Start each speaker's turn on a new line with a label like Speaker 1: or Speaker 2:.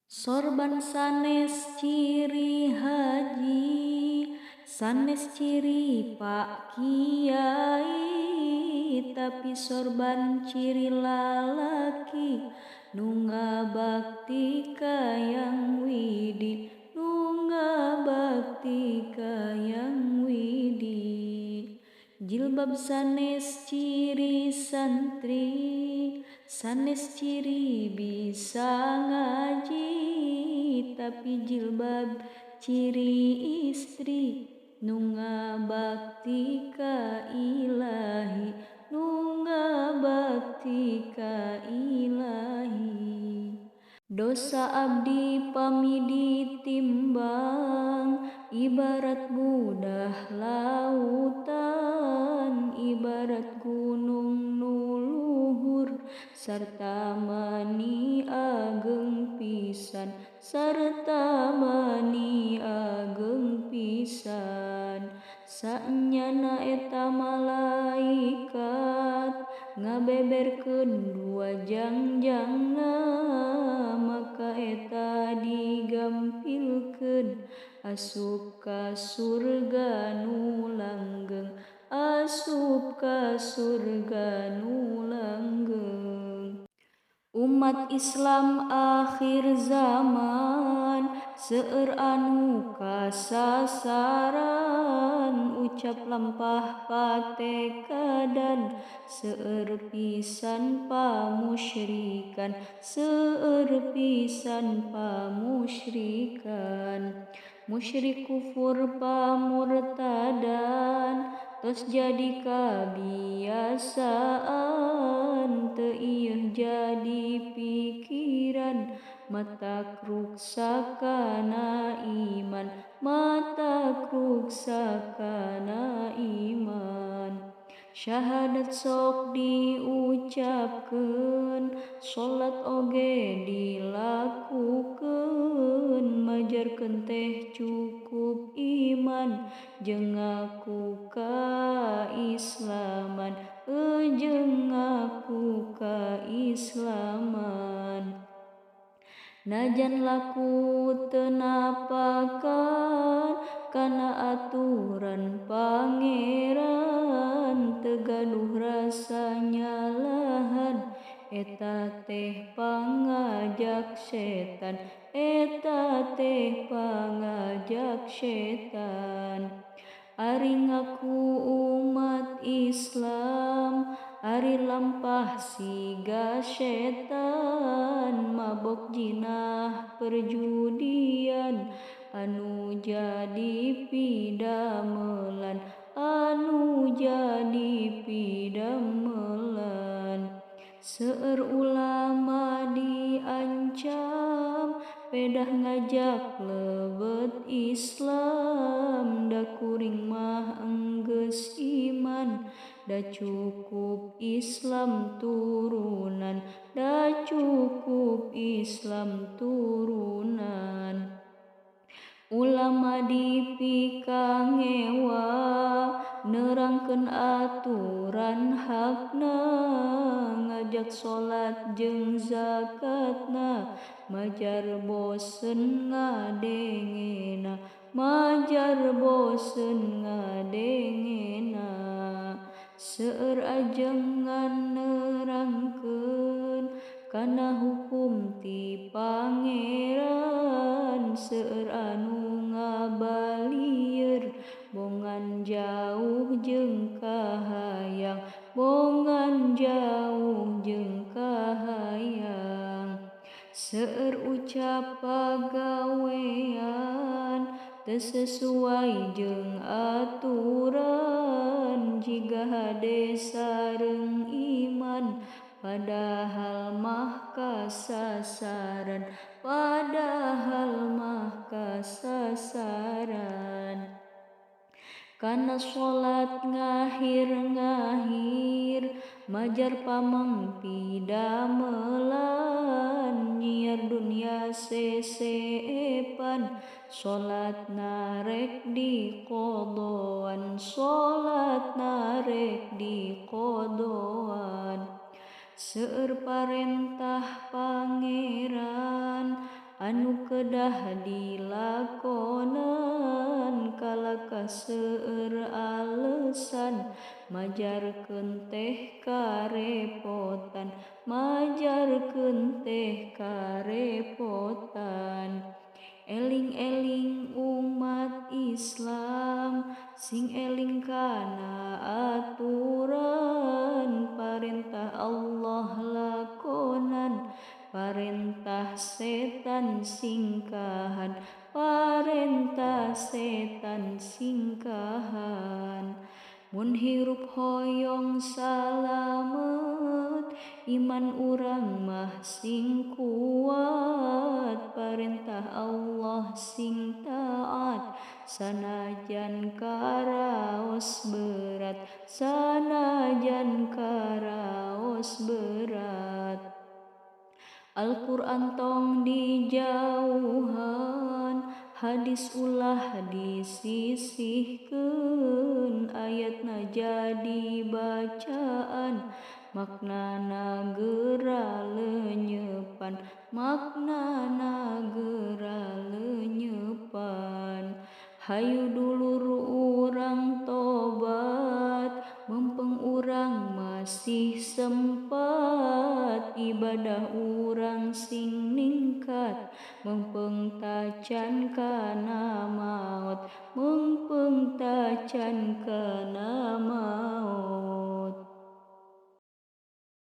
Speaker 1: Sorban sanes ciri haji, sanes ciri Pak Kiai, tapi sorban ciri lalaki, nunga bakti kayang widi, nunga bakti kayang widi. Jilbab sanes ciri santri, sanes ciri bisa ngaji, tapi jilbab ciri istri, nunga bakti ka ilahi, nunga bakti ka ilahi. Dosa abdi pami ditimbang, ibarat budah lautan, ibarat gunung nuluhur, sarta mani ageng pisan, sarta mani ageng pisan. Sanyana eta malaikat ngabeberkeun dua jangjangna, maka eta digampilkeun asup ka surga nu langgeng, asup ka surga nu langgeng. Umat Islam akhir zaman seueur anu kasasaran, ucap lampah patekadan, seueur pisan pamusyrikan, seueur pisan pamusyrikan. Musyrik kufur pamurtadan tos jadi kabiasaan, teu ieu jadi pikiran, matakruk sakana iman, matakruk sakana iman. Syahadat sok diucapkeun, salat oge dilakukeun, majarkeun teh cukup iman jeung ngaku kaislaman, jeung ngaku kaislaman. Najan laku teu napakan kana aturan Pangeran, teu gaduh rasa nyalahan, eta teh pangajak setan, eta teh pangajak setan. Ari ngaku umat Islam, ari lampah siga setan, mabok jinah perjudian, anu jadi pidamelan, anu jadi pidamelan. Seueur ulama diancam, pedah ngajak lebet Islam, da kuring mah enggeus iman, da cukup Islam turunan, da cukup Islam turunan. Ulama dipikangewa nerangkeun aturan hakna, ngajak salat jeung zakatna, majar bosen ngadengena, majar bosen ngadengena. Seueur ajengan nerangkeun kana hukum ti Pangeran, seueur anu ngabalieur bongan jauh jeung kahayang, bongan jauh jeung kahayang. Seueur ucap pagawean teu sesuai jeung aturan, jiga hade sareng iman, padahal mah kasasaran, padahal mah kasasaran. Kana salat ngahir-ngahir, majar pamengpi damelan, nyiar dunya sesepan, salatna rek diqodoan, salatna rek diqodoan. Seueur parentah Pangeran anu kedah dilakonan kalaka seueur alesan majarkeun teh karepotan majarkeun teh karepotan. Eling-eling umat Islam sing eling kana aturan parentah Allah lakonan parentah setan singkahan parentah setan singkahan. Mun hirup hoyong salamet iman urang mah sing kuat parentah Allah sing taat sanajan karaos berat sanajan karaos berat. Al-Quran tong dijauhan hadis ulah disisihkeun ayatna jadi bacaan maknana geura leunyepan maknana geura leunyepan. Hayu dulur urang tobat mumpung urang masih sempat ibadah urang sing ningkat mumpung tacan kana maot mumpung tacan kana maot.